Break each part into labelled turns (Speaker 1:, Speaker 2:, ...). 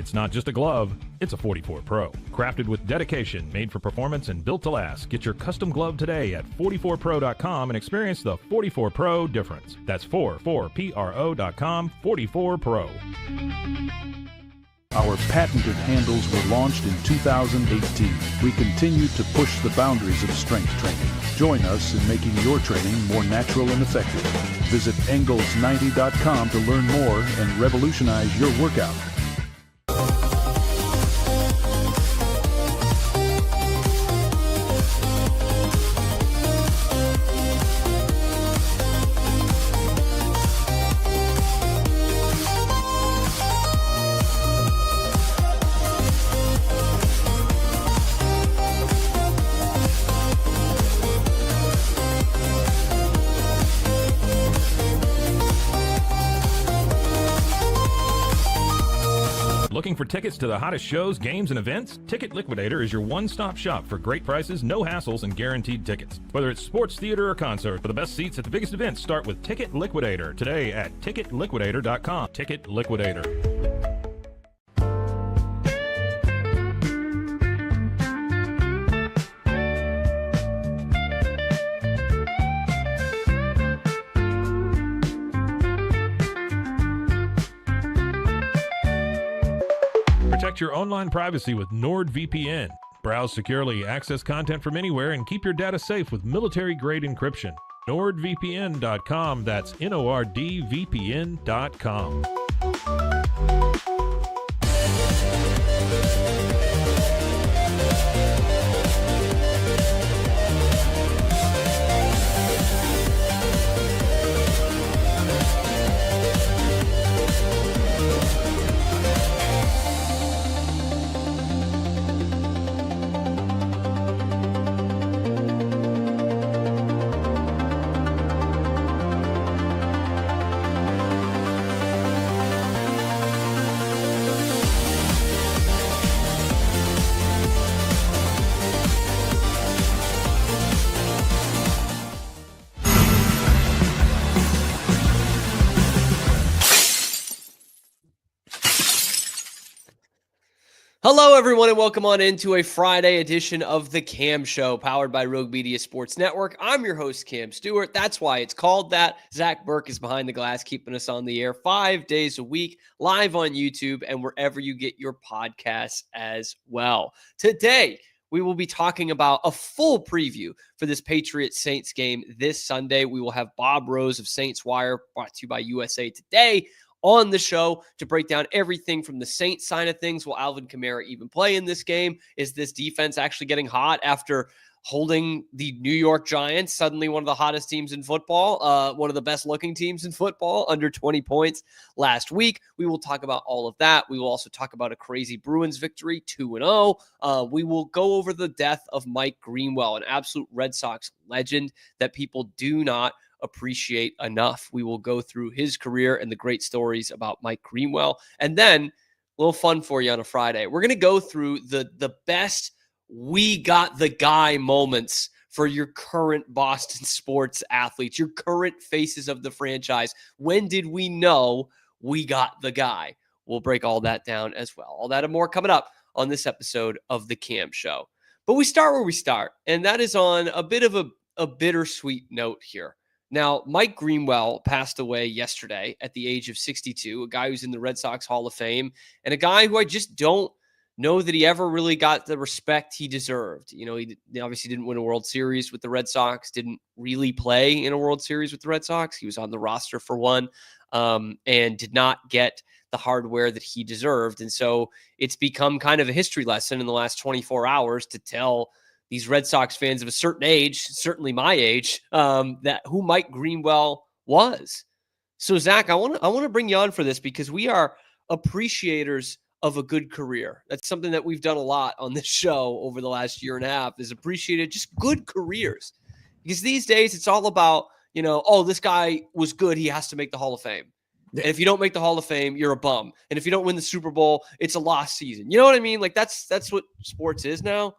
Speaker 1: It's not just a glove, it's a 44 Pro. Crafted with dedication, made for performance, and built to last. Get your custom glove today at 44pro.com and experience the 44 Pro difference. That's 44pro.com, 44 Pro.
Speaker 2: Our patented handles were launched in 2018. We continue to push the boundaries of strength training. Join us in making your training more natural and effective. Visit Engels90.com to learn more and revolutionize your workout.
Speaker 1: Looking for tickets to the hottest shows, games, and events? Ticket Liquidator is your one-stop shop for great prices, no hassles, and guaranteed tickets. Whether it's sports, theater, or concert, for the best seats at the biggest events, start with Ticket Liquidator today at ticketliquidator.com. Ticket Liquidator. Protect your online privacy with NordVPN. Browse securely, access content from anywhere, and keep your data safe with military-grade encryption. NordVPN.com. That's NORDVPN.com.
Speaker 3: Hello, everyone, and welcome on into a Friday edition of The Cam Show, powered by Rogue Media Sports Network. I'm your host, Cam Stewart. That's why it's called that. Zach Burke is behind the glass, keeping us on the air 5 days a week, live on YouTube and wherever you get your podcasts as well. Today, we will be talking about a full preview for this Patriots-Saints game this Sunday. We will have Bob Rose of Saints Wire, brought to you by USA Today, on the show to break down everything from the Saints side of things. Will Alvin Kamara even play in this game? Is this defense actually getting hot after holding the New York Giants, suddenly one of the hottest teams in football, one of the best looking teams in football, under 20 points last week? We will talk about all of that. We will also talk about a crazy Bruins victory, 2-0. We will go over the death of Mike Greenwell, an absolute Red Sox legend that people do not appreciate enough. We will go through his career and the great stories about Mike Greenwell. And then a little fun for you on a Friday. We're going to go through the best we got the guy moments for your current Boston sports athletes, your current faces of the franchise. When did we know we got the guy? We'll break all that down as well. All that and more coming up on this episode of The Cam Show. But we start where we start, and that is on a bit of a bittersweet note here. Now, Mike Greenwell passed away yesterday at the age of 62, a guy who's in the Red Sox Hall of Fame, and a guy who I just don't know that he ever really got the respect he deserved. You know, he obviously didn't win a World Series with the Red Sox, didn't really play in a World Series with the Red Sox. He was on the roster for one, and did not get the hardware that he deserved. And so it's become kind of a history lesson in the last 24 hours to tell these Red Sox fans of a certain age, certainly my age, that who Mike Greenwell was. So, Zach, I want to bring you on for this because we are appreciators of a good career. That's something that we've done a lot on this show over the last year and a half, is appreciated just good careers. Because these days it's all about, you know, oh, this guy was good, he has to make the Hall of Fame. And if you don't make the Hall of Fame, you're a bum. And if you don't win the Super Bowl, it's a lost season. You know what I mean? Like that's what sports is now.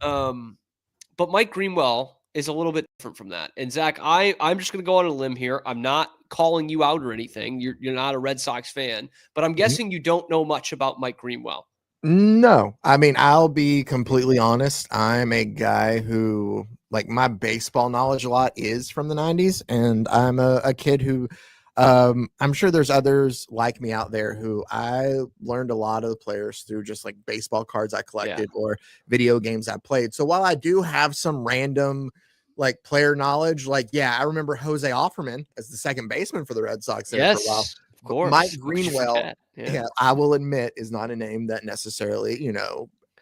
Speaker 3: But Mike Greenwell is a little bit different from that. And Zach, I'm just going to go on a limb here. I'm not calling you out or anything. You're not a Red Sox fan, but I'm guessing you don't know much about Mike Greenwell.
Speaker 4: No, I mean, I'll be completely honest. I'm a guy who, like, my baseball knowledge a lot is from the 90s, and I'm a kid who, I'm sure there's others like me out there who I learned a lot of the players through just like baseball cards I collected or video games I played. So while I do have some random like player knowledge, like, yeah, I remember Jose Offerman as the second baseman for the Red Sox there for a while.
Speaker 3: Of course.
Speaker 4: Mike Greenwell, I will admit, is not a name that necessarily,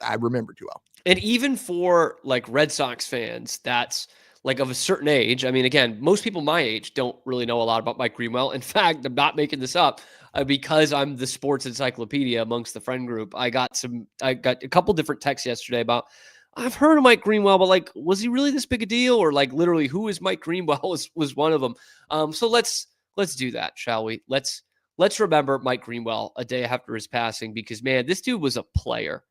Speaker 4: I remember too well.
Speaker 3: And even for like Red Sox fans, that's like of a certain age. I mean, again, most people my age don't really know a lot about Mike Greenwell. In fact, I'm not making this up because I'm the sports encyclopedia amongst the friend group. I got a couple different texts yesterday about, I've heard of Mike Greenwell, but like, was he really this big a deal? Or like literally who is Mike Greenwell was one of them. So let's do that, shall we? Let's remember Mike Greenwell a day after his passing, because man, this dude was a player.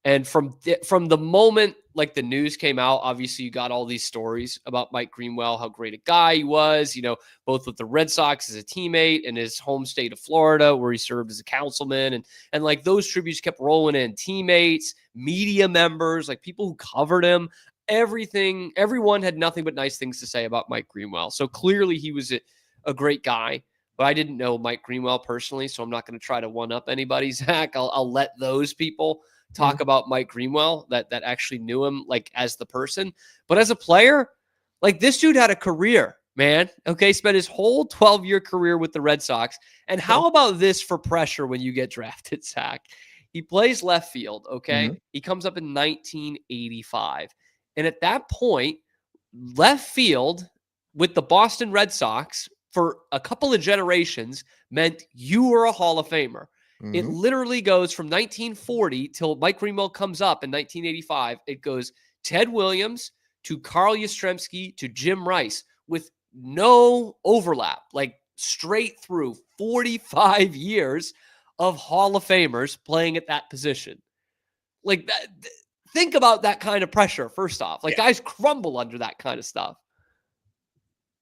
Speaker 3: And from the moment like the news came out, obviously you got all these stories about Mike Greenwell, how great a guy he was, both with the Red Sox as a teammate and his home state of Florida, where he served as a councilman. And like those tributes kept rolling in. Teammates, media members, like people who covered him, everyone had nothing but nice things to say about Mike Greenwell. So clearly he was a great guy. But I didn't know Mike Greenwell personally, so I'm not going to try to one-up anybody, Zach. I'll let those people talk about Mike Greenwell that actually knew him like as the person. But as a player, like this dude had a career, man. Okay, spent his whole 12-year career with the Red Sox. And how about this for pressure when you get drafted, Zach? He plays left field, okay? He comes up in 1985. And at that point, left field with the Boston Red Sox for a couple of generations meant you were a Hall of Famer. It literally goes from 1940 till Mike Greenwell comes up in 1985. It goes Ted Williams to Carl Yastrzemski to Jim Rice with no overlap, like straight through 45 years of Hall of Famers playing at that position. Like that, think about that kind of pressure, first off. Like guys crumble under that kind of stuff.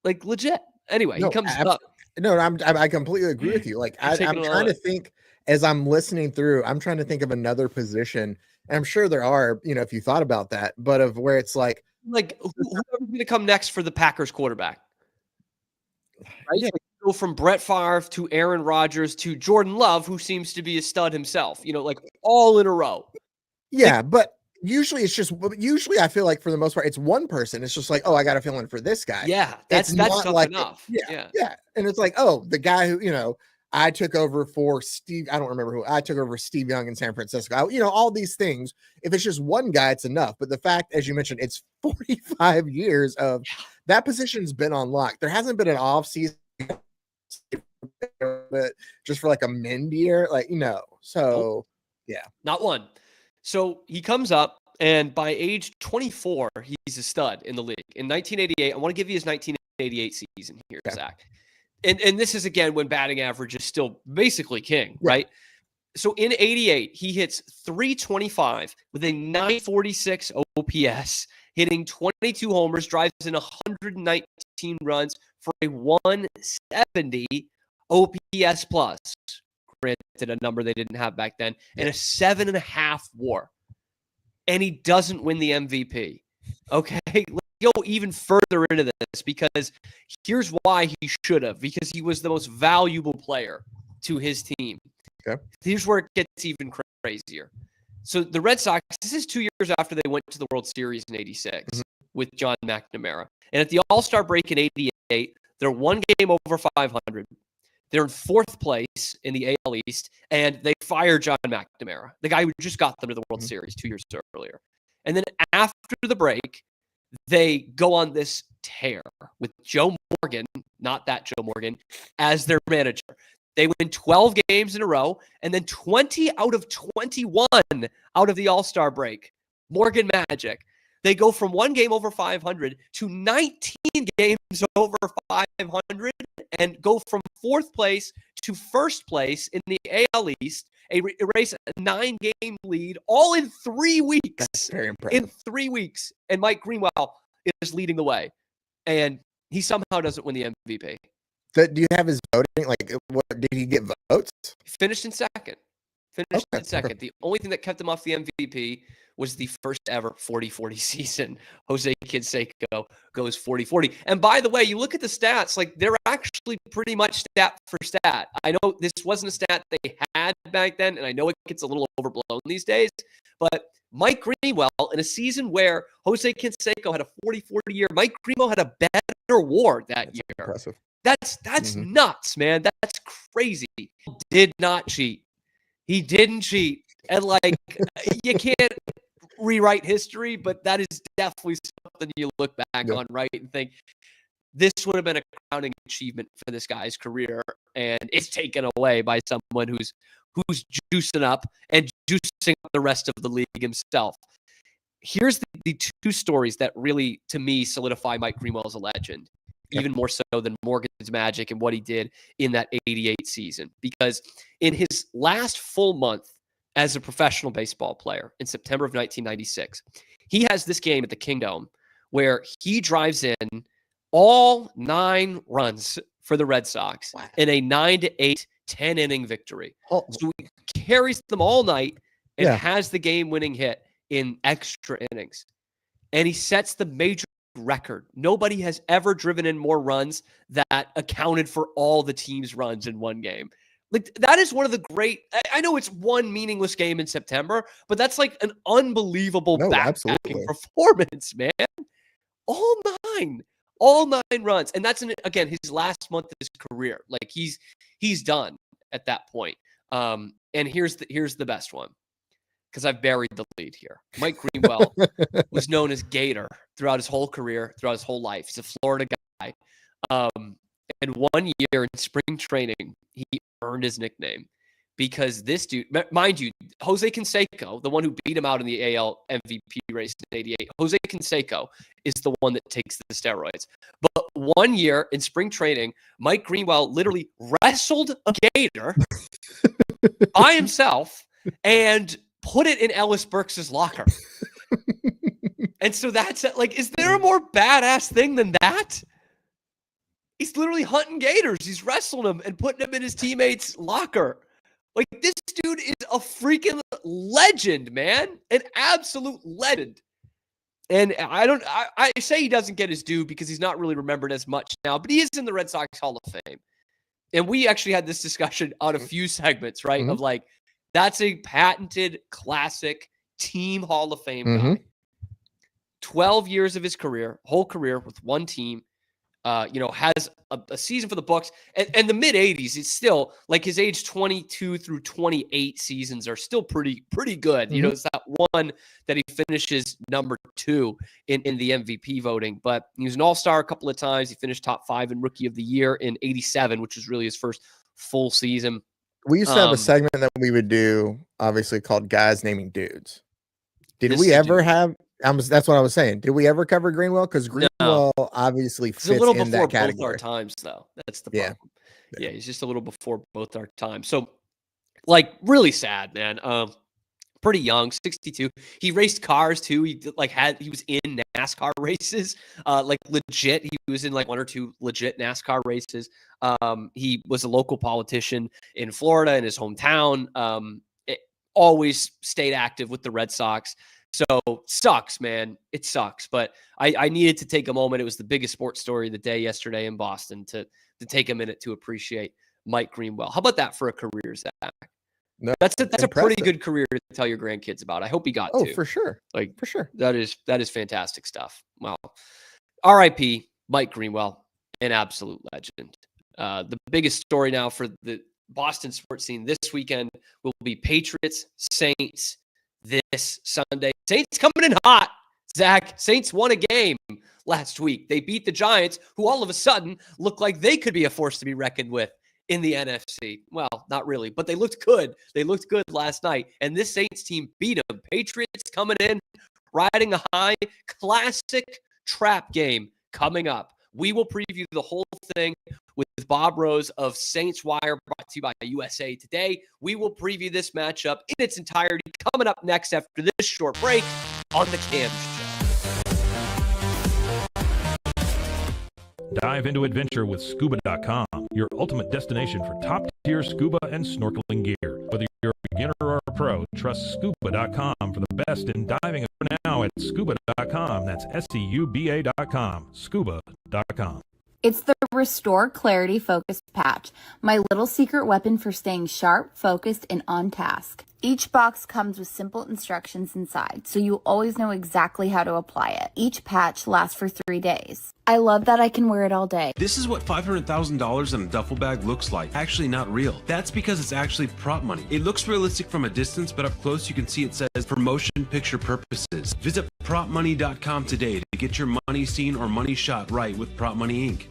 Speaker 3: Like legit. Anyway, he comes up.
Speaker 4: No, I completely agree with you. Like I'm trying to think as I'm listening through, I'm trying to think of another position. And I'm sure there are, if you thought about that, but of where it's like
Speaker 3: whoever's going to come next for the Packers quarterback. Right? Yeah. Go from Brett Favre to Aaron Rodgers to Jordan Love, who seems to be a stud himself, like all in a row.
Speaker 4: Yeah, but usually I feel like for the most part, it's one person. It's just like, oh, I got a feeling for this guy.
Speaker 3: Yeah, that's tough
Speaker 4: like
Speaker 3: enough.
Speaker 4: Yeah. And it's like, oh, the guy who, I took over for Steve. I don't remember who I took over Steve Young in San Francisco. All these things. If it's just one guy, it's enough. But the fact, as you mentioned, it's 45 years of that position's been on lock. There hasn't been an off season, but just for like a mid year, So yeah,
Speaker 3: not one. So he comes up, and by age 24, he's a stud in the league. In 1988, I want to give you his 1988 season here, Zach. And this is, again, when batting average is still basically king, right? So in 88, he hits 325 with a 946 OPS, hitting 22 homers, drives in 119 runs for a 170 OPS plus. Granted, a number they didn't have back then, and a 7.5 WAR. And he doesn't win the MVP. Okay, let's go even further into this, because here's why he should have, because he was the most valuable player to his team.
Speaker 4: Okay.
Speaker 3: Here's where it gets even crazier. So the Red Sox, this is 2 years after they went to the World Series in 86 with John McNamara. And at the All-Star break in 88, they're one game over 500. They're in fourth place in the AL East, and they fire John McNamara, the guy who just got them to the World Series 2 years earlier. And then after the break, they go on this tear with Joe Morgan, not that Joe Morgan, as their manager. They win 12 games in a row, and then 20 out of 21 out of the All-Star break. Morgan Magic. They go from one game over 500 to 19 games over 500 and go from fourth place to first place in the AL East, erase a 9-game lead, all in 3 weeks.
Speaker 4: That's very impressive.
Speaker 3: In 3 weeks. And Mike Greenwell is leading the way. And he somehow doesn't win the MVP.
Speaker 4: Do you have his voting? Like, what did he get votes?
Speaker 3: Finished in second. The only thing that kept him off the MVP was the first ever 40-40 season. Jose Canseco goes 40-40. And by the way, you look at the stats, like they're actually pretty much stat for stat. I know this wasn't a stat they had back then, and I know it gets a little overblown these days, but Mike Greenwell, in a season where Jose Canseco had a 40-40 year, Mike Greenwell had a better WAR that year.
Speaker 4: Impressive.
Speaker 3: That's nuts, man. That's crazy. Did not cheat. He didn't cheat. And like, you can't rewrite history, but that is definitely something you look back on, right? And think this would have been a crowning achievement for this guy's career. And it's taken away by someone who's juicing up and juicing up the rest of the league himself. Here's the two stories that really, to me, solidify Mike Greenwell as a legend. Even more so than Morgan's Magic and what he did in that 88 season. Because in his last full month as a professional baseball player in September of 1996, he has this game at the Kingdome where he drives in all 9 runs for the Red Sox in a 9-8, 10-inning victory. So he carries them all night and has the game-winning hit in extra innings. And he sets the major record. Nobody has ever driven in more runs that accounted for all the team's runs in one game. Like, that is one of the great, I know it's one meaningless game in September, but that's like an unbelievable backpacking performance, man. All nine runs. And that's, again, his last month of his career. Like, he's done at that point. And here's the best one, because I've buried the lead here. Mike Greenwell was known as Gator throughout his whole career, throughout his whole life. He's a Florida guy. And one year in spring training, he earned his nickname because this dude, mind you, Jose Canseco, the one who beat him out in the AL MVP race in 88, Jose Canseco is the one that takes the steroids. But one year in spring training, Mike Greenwell literally wrestled a gator by himself and put it in Ellis Burks' locker. And so that's like, is there a more badass thing than that? He's literally hunting gators. He's wrestling them and putting them in his teammate's locker. Like, this dude is a freaking legend, man. An absolute legend. And I say he doesn't get his due because he's not really remembered as much now, but he is in the Red Sox Hall of Fame. And we actually had this discussion on a few segments, right? Of like, that's a patented classic team Hall of Fame guy. 12 years of his career, whole career with one team, has a season for the books. And the mid-'80s, it's still like his age 22 through 28 seasons are still pretty good. You know, it's that one that he finishes number 2 in the MVP voting. But he was an all-star a couple of times. He finished top 5 in Rookie of the Year in 87, which was really his first full season.
Speaker 4: We used to have a segment that we would do, obviously, called Guys Naming Dudes. Did we ever have... that's what I was saying. Did we ever cover Greenwell? Because Greenwell obviously fits
Speaker 3: a little
Speaker 4: in
Speaker 3: before
Speaker 4: that category.
Speaker 3: Both our times, though. That's the problem. Yeah, he's just a little before both our times. So, like, really sad, man. Pretty young, 62. He raced cars too. He was in NASCAR races, like legit. He was in like 1 or 2 legit NASCAR races. He was a local politician in Florida in his hometown. Always stayed active with the Red Sox. So sucks, man. It sucks. But I needed to take a moment. It was the biggest sports story of the day yesterday in Boston to take a minute to appreciate Mike Greenwell. How about that for a career, Zach?
Speaker 4: No,
Speaker 3: that's a pretty good career to tell your grandkids about. I hope he got to.
Speaker 4: Oh, for sure.
Speaker 3: Like,
Speaker 4: for sure.
Speaker 3: That is fantastic stuff. Well, RIP Mike Greenwell, an absolute legend. The biggest story now for the Boston sports scene this weekend will be Patriots, Saints, this Sunday. Saints coming in hot, Zach. Saints won a game last week. They beat the Giants, who all of a sudden look like they could be a force to be reckoned with in the NFC. Well, not really, but they looked good. They looked good last night, and this Saints team beat them. Patriots coming in, riding a high. Classic trap game coming up. We will preview the whole thing with Bob Rose of Saints Wire, brought to you by USA Today. We will preview this matchup in its entirety coming up next after this short break on The Cam Show.
Speaker 1: Dive into adventure with scuba.com, your ultimate destination for top-tier scuba and snorkeling gear. Whether you're a beginner or a pro, trust scuba.com for the best in diving. For now at scuba.com. That's SCUBA.com. Scuba.com.
Speaker 5: It's the Restore Clarity Focus Patch, my little secret weapon for staying sharp, focused, and on task. Each box comes with simple instructions inside, so you always know exactly how to apply it. Each patch lasts for 3 days. I love that I can wear it all day.
Speaker 6: This is what $500,000 in a duffel bag looks like. Actually not real. That's because it's actually prop money. It looks realistic from a distance, but up close you can see it says for motion picture purposes. Visit propmoney.com today to get your money seen or money shot right with Prop Money Inc.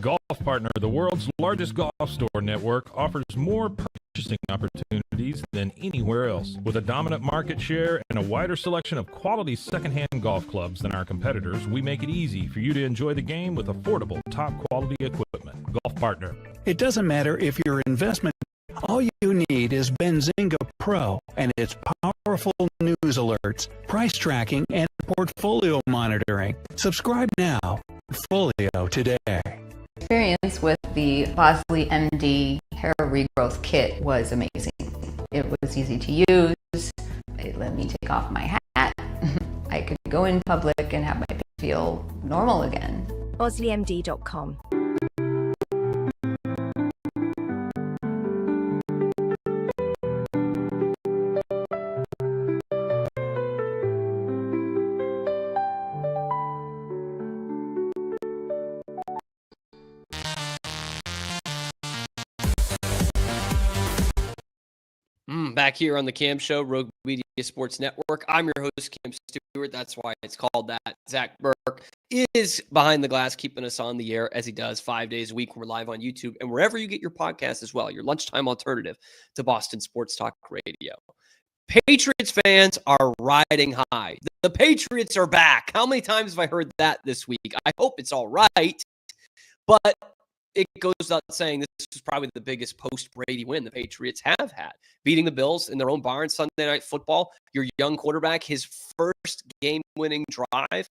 Speaker 1: Golf Partner, the world's largest golf store network, offers more purchasing opportunities than anywhere else. With a dominant market share and a wider selection of quality secondhand golf clubs than our competitors, we make it easy for you to enjoy the game with affordable, top-quality equipment. Golf Partner.
Speaker 7: It doesn't matter if your investment, all you need is Benzinga Pro and its powerful news alerts, price tracking, and portfolio monitoring. Subscribe now. Portfolio today.
Speaker 8: Experience with the Bosley MD hair regrowth kit was amazing. It was easy to use. It let me take off my hat. I could go in public and have my face feel normal again.
Speaker 9: BosleyMD.com.
Speaker 3: Back here on the Cam Show, Rogue Media Sports Network. I'm your host, Cam Stewart. That's why it's called that. Zach Burke is behind the glass, keeping us on the air as he does 5 days a week. We're live on YouTube and wherever you get your podcast as well, your lunchtime alternative to Boston Sports Talk Radio. Patriots fans are riding high. The Patriots are back. How many times have I heard that this week? I hope it's all right, but it goes without saying this is probably the biggest post-Brady win the Patriots have had. Beating the Bills in their own barn Sunday Night Football, your young quarterback, his first game-winning drive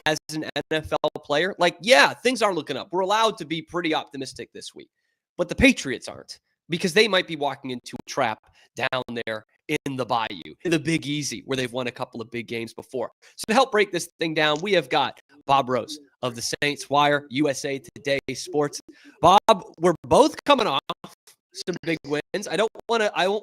Speaker 3: as an NFL player. Like, yeah, things are looking up. We're allowed to be pretty optimistic this week. But the Patriots aren't, because they might be walking into a trap down there in the Bayou, in the Big Easy, where they've won a couple of big games before. So to help break this thing down, we have got Bob Rose of the Saints Wire, USA Today Sports. Bob, we're both coming off some big wins. I won't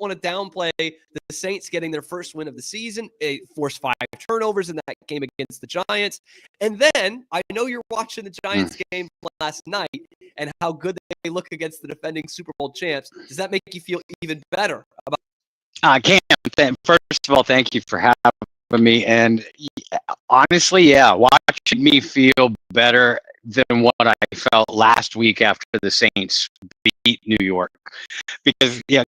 Speaker 3: want to downplay the Saints getting their first win of the season. They forced 5 turnovers in that game against the Giants. And then I know you're watching the Giants game last night and how good they look against the defending Super Bowl champs. Does that make you feel even better about
Speaker 10: Cam, first of all, thank you for having me. And honestly, yeah, watching me feel better than what I felt last week after the Saints beat New York. Because, yeah,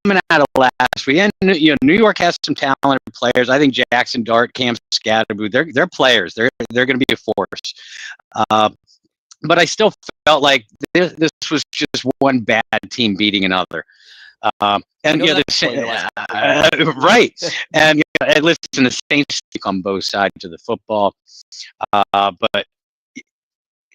Speaker 10: coming out of last week, and New York has some talented players. I think Jackson Dart, Cam Scatterby, they're players. They're going to be a force. But I still felt like this was just one bad team beating another. Right. And listen, the Saints on both sides of the football, but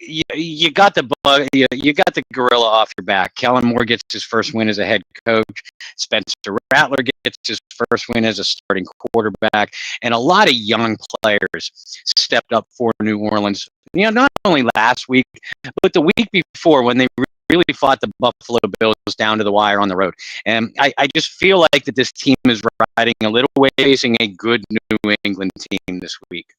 Speaker 10: you got the bug, you got the gorilla off your back. Kellen Moore gets his first win as a head coach. Spencer Rattler gets his first win as a starting quarterback, and a lot of young players stepped up for New Orleans. Not only last week, but the week before when they really fought the Buffalo Bills down to the wire on the road. And I just feel like that this team is riding a little way, facing a good New England team this week.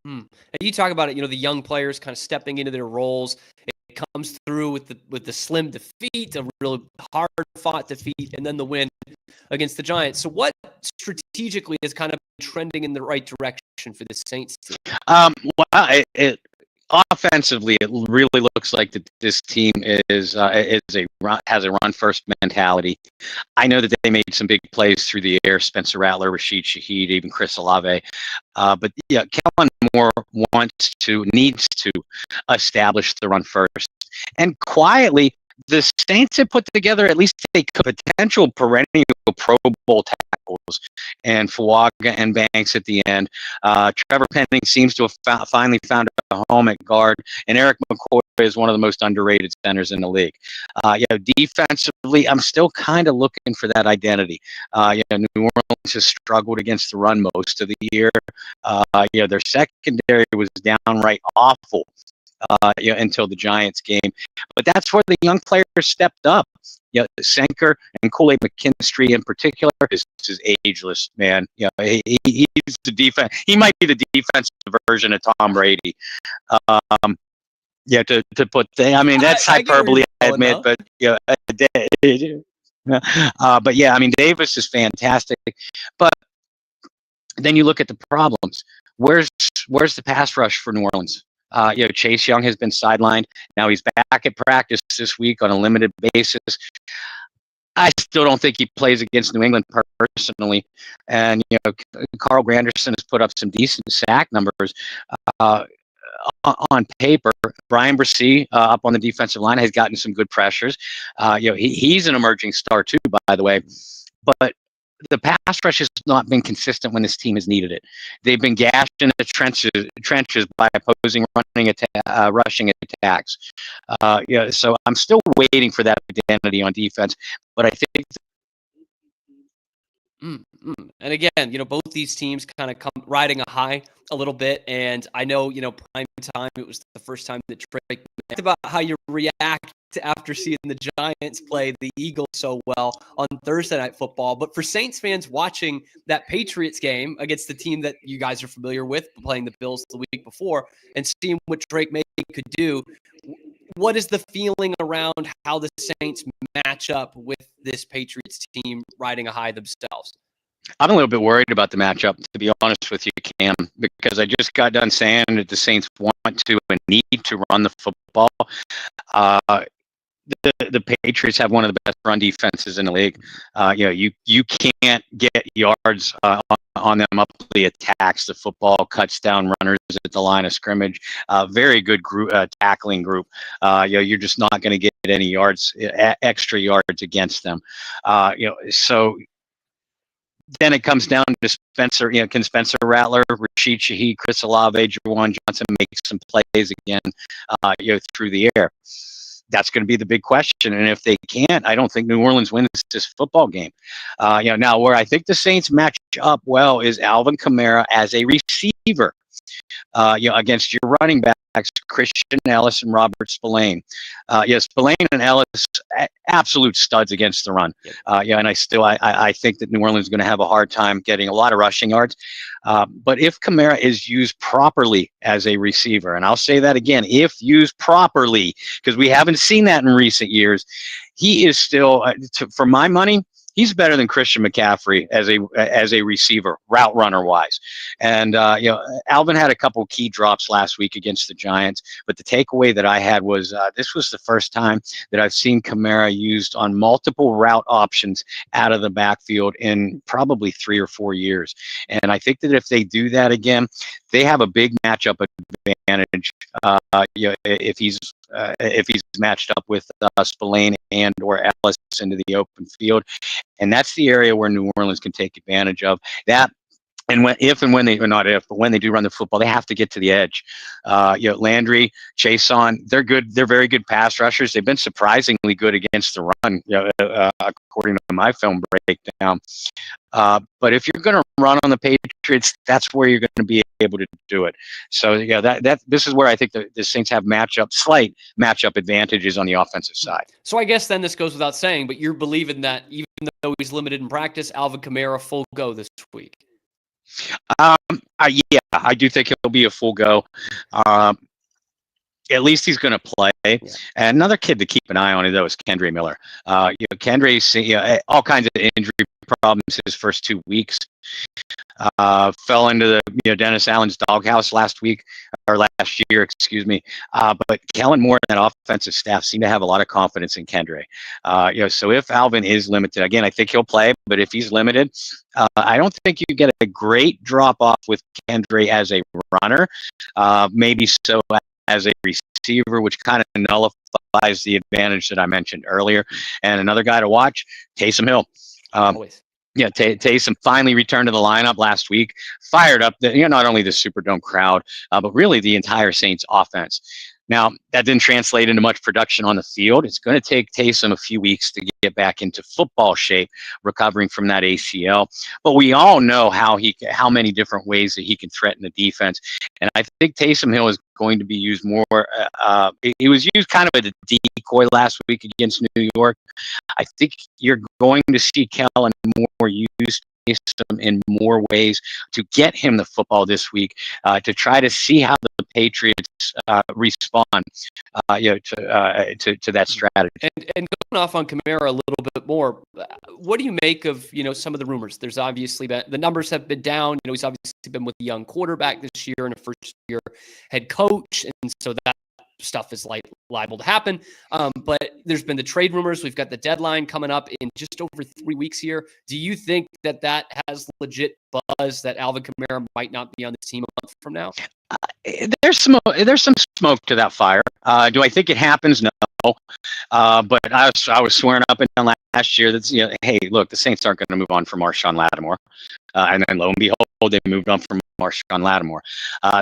Speaker 3: And you talk about it, the young players kind of stepping into their roles. It comes through with the slim defeat, a real hard-fought defeat, and then the win against the Giants. So what strategically is kind of trending in the right direction for the Saints team?
Speaker 10: Offensively, it really looks like that this team has a run first mentality. I know that they made some big plays through the air: Spencer Rattler, Rashid Shaheed, even Chris Olave. But yeah, Kellen Moore needs to establish the run first, and quietly the Saints have put together at least a potential perennial Pro Bowl tackles, and Fuaga and Banks at the end. Trevor Penning seems to have finally found a home at guard, and Eric McCoy is one of the most underrated centers in the league. Defensively, I'm still kind of looking for that identity. New Orleans has struggled against the run most of the year. Their secondary was downright awful. Until the Giants game. But that's where the young players stepped up. Senker and Kool-Aid McKinstry in particular is ageless, man. He's the defense. He might be the defensive version of Tom Brady. To put I mean, that's hyperbole, I admit, but Davis is fantastic. But then you look at the problems. Where's the pass rush for New Orleans? Chase Young has been sidelined. Now he's back at practice this week on a limited basis. I still don't think he plays against New England personally. And, Carl Granderson has put up some decent sack numbers on paper. Brian Bresee up on the defensive line has gotten some good pressures. He's an emerging star too, by the way. But the pass rush has not been consistent when this team has needed it. They've been gashed in the trenches by opposing rushing attacks. So I'm still waiting for that identity on defense. But I think.
Speaker 3: And again, both these teams kind of come riding a high a little bit. And I know, prime time, it was the first time that Drake Maye about how you react after seeing the Giants play the Eagles so well on Thursday Night Football. But for Saints fans watching that Patriots game against the team that you guys are familiar with, playing the Bills the week before, and seeing what Drake Maye could do, what is the feeling around how the Saints match up with this Patriots team riding a high themselves?
Speaker 10: I'm a little bit worried about the matchup, to be honest with you, Cam, because I just got done saying that the Saints want to and need to run the football. The Patriots have one of the best run defenses in the league. You can't get yards on them up the attacks. The football cuts down runners at the line of scrimmage. Very good group tackling group. You're just not going to get any extra yards against them. So then it comes down to Spencer. Can Spencer Rattler, Rashid Shaheed, Chris Olave, Jawan Johnson make some plays again? Through the air. That's going to be the big question. And if they can't, I don't think New Orleans wins this football game. Now where I think the Saints match up well is Alvin Kamara as a receiver. Against your running backs, Christian Ellis and Robert Spillane. Spillane and Ellis, absolute studs against the run. And I think that New Orleans is going to have a hard time getting a lot of rushing yards. But if Kamara is used properly as a receiver, and I'll say that again, if used properly, because we haven't seen that in recent years, he is still, for my money, he's better than Christian McCaffrey as a receiver, route runner wise. And Alvin had a couple key drops last week against the Giants, but the takeaway that I had was this was the first time that I've seen Kamara used on multiple route options out of the backfield in probably 3 or 4 years. And I think that if they do that again, they have a big matchup advantage. If he's matched up with Spillane and or Ellis into the open field. And that's the area where New Orleans can take advantage of that. And when they do run the football, they have to get to the edge. Landry, Chason, they're good. They're very good pass rushers. They've been surprisingly good against the run, according to my film breakdown. But if you're going to run on the Patriots, that's where you're going to be able to do it. So this is where I think the Saints have slight matchup advantages on the offensive side.
Speaker 3: So I guess then this goes without saying, but you're believing that even though he's limited in practice, Alvin Kamara full go this week.
Speaker 10: I do think he'll be a full go. At least he's going to play. Yeah. And another kid to keep an eye on, though, is Kendre Miller. Kendre's all kinds of injury problems his first 2 weeks. Fell into the Dennis Allen's doghouse last year, excuse me. But Kellen Moore and that offensive staff seem to have a lot of confidence in Kendre. So if Alvin is limited, again, I think he'll play. But if he's limited, I don't think you get a great drop off with Kendre as a runner. Maybe so as a receiver, which kind of nullifies the advantage that I mentioned earlier. And another guy to watch, Taysom Hill.
Speaker 3: Always.
Speaker 10: Yeah, Taysom finally returned to the lineup last week, fired up not only the Superdome crowd, but really the entire Saints offense. Now, that didn't translate into much production on the field. It's going to take Taysom a few weeks to get back into football shape, recovering from that ACL. But we all know how many different ways that he can threaten the defense. And I think Taysom Hill is going to be used more. He was used kind of as a decoy last week against New York. I think you're going to see Kellen more used in more ways to get him the football this week, to try to see how the Patriots respond to that strategy.
Speaker 3: And going off on Kamara a little bit more, what do you make of some of the rumors? There's obviously been, the numbers have been down. He's obviously been with a young quarterback this year and a first-year head coach, and so that stuff is liable to happen. But there's been the trade rumors. We've got the deadline coming up in just over 3 weeks here. Do you think that has legit buzz that Alvin Kamara might not be on the team a month from now?
Speaker 10: There's some smoke to that fire. Do I think it happens? No. But I was swearing up and down last year that hey, look, the Saints aren't going to move on from Marshawn Lattimore, and then lo and behold, they moved on from Marshawn Lattimore.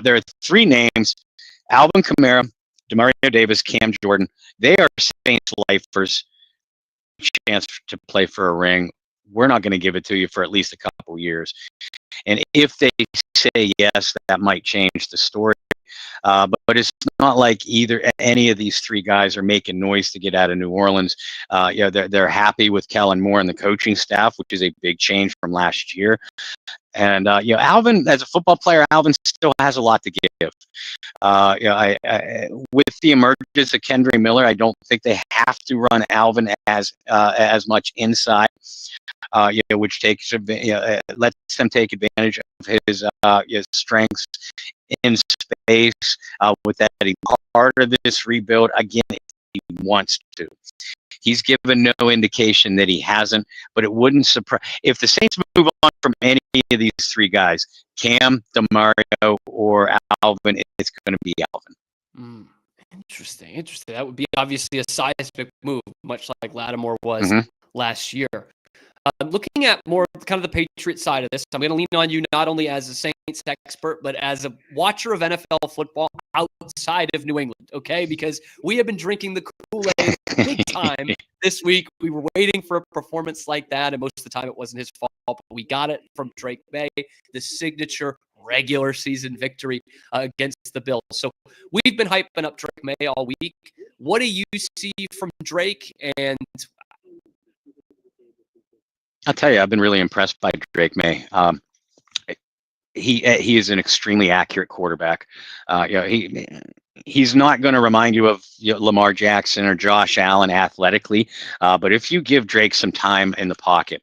Speaker 10: There are three names: Alvin Kamara, Demario Davis, Cam Jordan. They are Saints lifers. Chance to play for a ring. We're not going to give it to you for at least a couple years. And if they say yes, that might change the story. But it's not like any of these three guys are making noise to get out of New Orleans. They're happy with Kellen Moore and the coaching staff, which is a big change from last year. And Alvin, as a football player, Alvin still has a lot to give. With the emergence of Kendre Miller, I don't think they have to run Alvin as much inside, which lets them take advantage of his strengths in space. With that, he's part of this rebuild again. If he wants to. He's given no indication that he hasn't, but it wouldn't surprise if the Saints move on from any of these three guys, Cam, Demario, or Alvin. It's going to be Alvin.
Speaker 3: Interesting. That would be obviously a seismic move, much like Lattimore was last year. Looking at more kind of the Patriots side of this, I'm going to lean on you not only as a Saints expert, but as a watcher of NFL football outside of New England, okay? Because we have been drinking the Kool-Aid big time this week. We were waiting for a performance like that, and most of the time it wasn't his fault, but we got it from Drake Maye, the signature regular season victory against the Bills. So we've been hyping up Drake Maye all week. What do you see from Drake? And
Speaker 10: I'll tell you, I've been really impressed by Drake Maye. He is an extremely accurate quarterback. He's not going to remind you of Lamar Jackson or Josh Allen athletically, but if you give Drake some time in the pocket,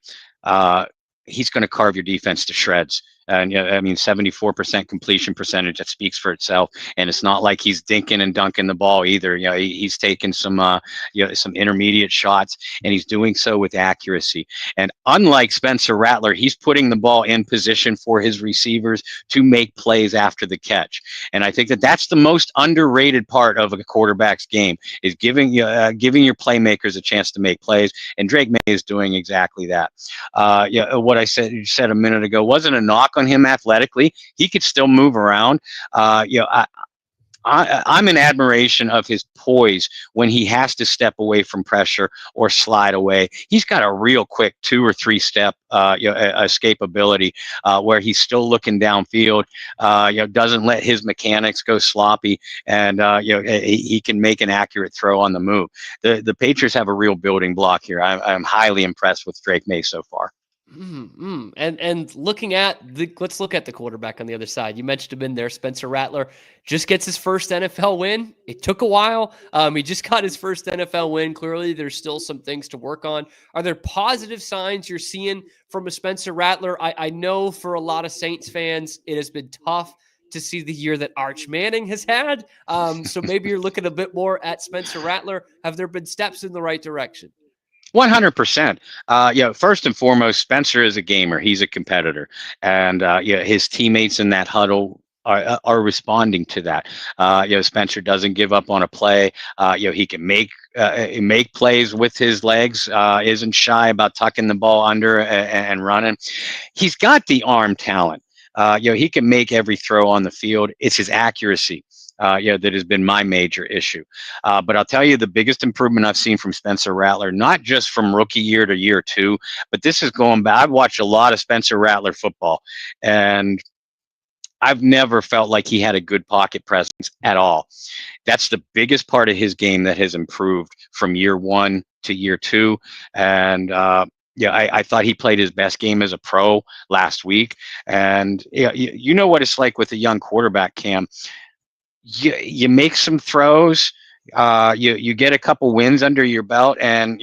Speaker 10: he's going to carve your defense to shreds. And 74% completion percentage, that speaks for itself. And it's not like he's dinking and dunking the ball either. He's taking some intermediate shots, and he's doing so with accuracy. And unlike Spencer Rattler, he's putting the ball in position for his receivers to make plays after the catch. And I think that's the most underrated part of a quarterback's game, is giving your playmakers a chance to make plays. And Drake Maye is doing exactly that. What I said a minute ago wasn't a knock on him athletically. He could still move around. I'm in admiration of his poise when he has to step away from pressure or slide away. He's got a real quick 2 or 3 step escapability where he's still looking downfield. Doesn't let his mechanics go sloppy, and he can make an accurate throw on the move. The Patriots have a real building block here. I'm highly impressed with Drake Maye so far.
Speaker 3: And looking at let's look at the quarterback on the other side. You mentioned him in there. Spencer Rattler just gets his first NFL win. It took a while. He just got his first NFL win. Clearly, there's still some things to work on. Are there positive signs you're seeing from a Spencer Rattler? I know for a lot of Saints fans, it has been tough to see the year that Arch Manning has had. So maybe you're looking a bit more at Spencer Rattler. Have there been steps in the right direction?
Speaker 10: 100%. First and foremost, Spencer is a gamer. He's a competitor, and his teammates in that huddle are responding to that. Spencer doesn't give up on a play. He can make plays with his legs. Isn't shy about tucking the ball under and running. He's got the arm talent. He can make every throw on the field. It's his accuracy. That has been my major issue. But I'll tell you, the biggest improvement I've seen from Spencer Rattler, not just from rookie year to year two, but this is going back. I've watched a lot of Spencer Rattler football, and I've never felt like he had a good pocket presence at all. That's the biggest part of his game that has improved from year one to year two. And I thought he played his best game as a pro last week. And you know what it's like with a young quarterback, Cam. You make some throws, you get a couple wins under your belt, and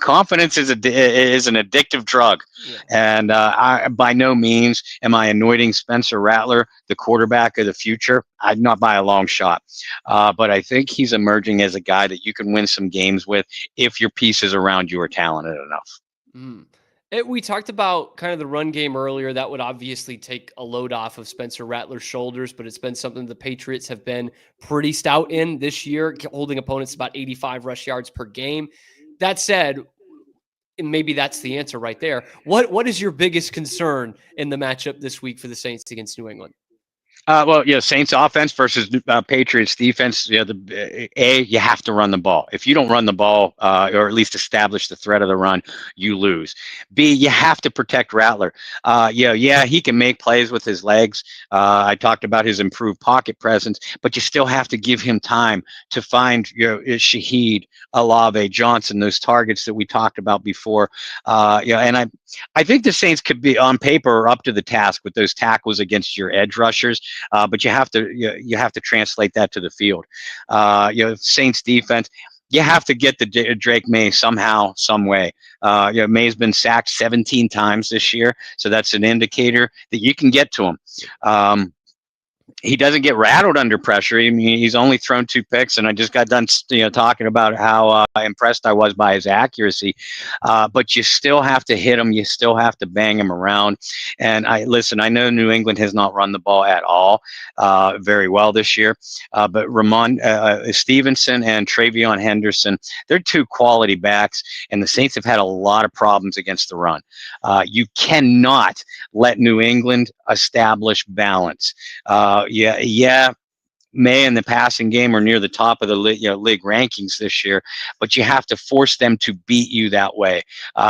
Speaker 10: confidence is an addictive drug.
Speaker 3: Yeah.
Speaker 10: And I by no means am I anointing Spencer Rattler the quarterback of the future. I'm not by a long shot, but I think he's emerging as a guy that you can win some games with if your pieces around you are talented enough.
Speaker 3: Mm. We talked about kind of the run game earlier. That would obviously take a load off of Spencer Rattler's shoulders, but it's been something the Patriots have been pretty stout in this year, holding opponents about 85 rush yards per game. That said, and maybe that's the answer right there. What is your biggest concern in the matchup this week for the Saints against New England?
Speaker 10: Saints offense versus Patriots defense. You have to run the ball. If you don't run the ball, or at least establish the threat of the run, you lose. B, you have to protect Rattler. He can make plays with his legs. I talked about his improved pocket presence, but you still have to give him time to find Shaheed, Olave, Johnson, those targets that we talked about before. And I think the Saints could be on paper up to the task with those tackles against your edge rushers. But you have to translate that to the field. Saints defense, you have to get the Drake Maye somehow, some way. May's been sacked 17 times this year, so that's an indicator that you can get to him. He doesn't get rattled under pressure. I mean, he's only thrown 2 picks, and I just got done, talking about how impressed I was by his accuracy. But you still have to hit him. You still have to bang him around. And I know New England has not run the ball at all very well this year. But Ramon Stevenson and Travion Henderson, they're 2 quality backs, and the Saints have had a lot of problems against the run. You cannot let New England establish balance. May in the passing game are near the top of the league rankings this year, but you have to force them to beat you that way.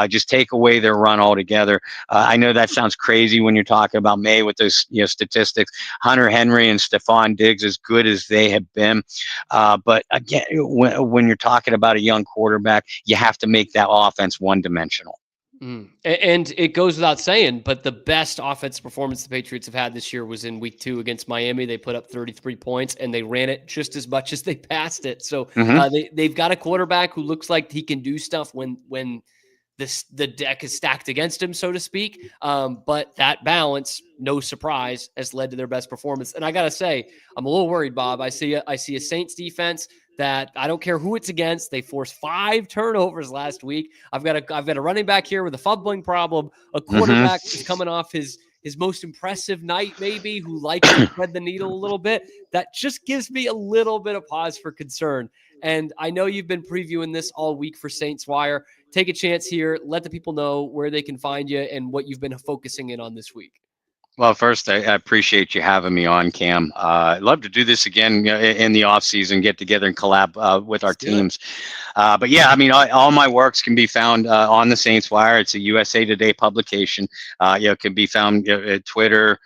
Speaker 10: Just take away their run altogether. I know that sounds crazy when you're talking about May with those statistics. Hunter Henry and Stephon Diggs, as good as they have been, but again, when you're talking about a young quarterback, you have to make that offense one-dimensional.
Speaker 3: And it goes without saying, but the best offensive performance the Patriots have had this year was in week 2 against Miami. They put up 33 points, and they ran it just as much as they passed it. So they've got a quarterback who looks like he can do stuff when the deck is stacked against him, so to speak. But that balance, no surprise, has led to their best performance. And I got to say, I'm a little worried, Bob. I see a Saints defense that I don't care who it's against. They forced 5 turnovers last week. I've got a running back here with a fumbling problem. A quarterback is coming off his most impressive night, maybe, who likes to thread the needle a little bit. That just gives me a little bit of pause for concern. And I know you've been previewing this all week for Saints Wire. Take a chance here. Let the people know where they can find you and what you've been focusing in on this week.
Speaker 10: Well, first, I appreciate you having me on, Cam. I'd love to do this again in the off season, get together and collab with our teams. But yeah, I mean, all my works can be found on the Saints Wire. It's a USA Today publication. It can be found at Twitter,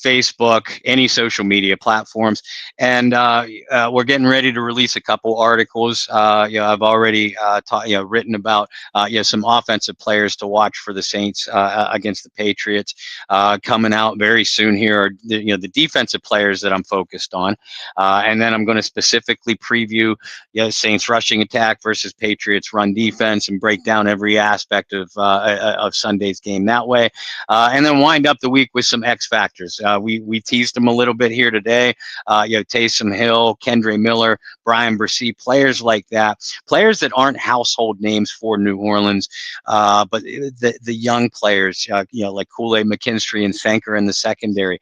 Speaker 10: Facebook, any social media platforms. And we're getting ready to release a couple articles. I've already written about some offensive players to watch for the Saints against the Patriots. Coming out very soon here are the defensive players that I'm focused on. And then I'm going to specifically preview Saints rushing attack versus Patriots run defense and break down every aspect of Sunday's game that way. And then wind up the week with some X factors. We teased them a little bit here today. Taysom Hill, Kendre Miller, Brian Bresee, players like that, players that aren't household names for New Orleans, but the young players, like Kool-Aid McKinstry and Sanker in the secondary.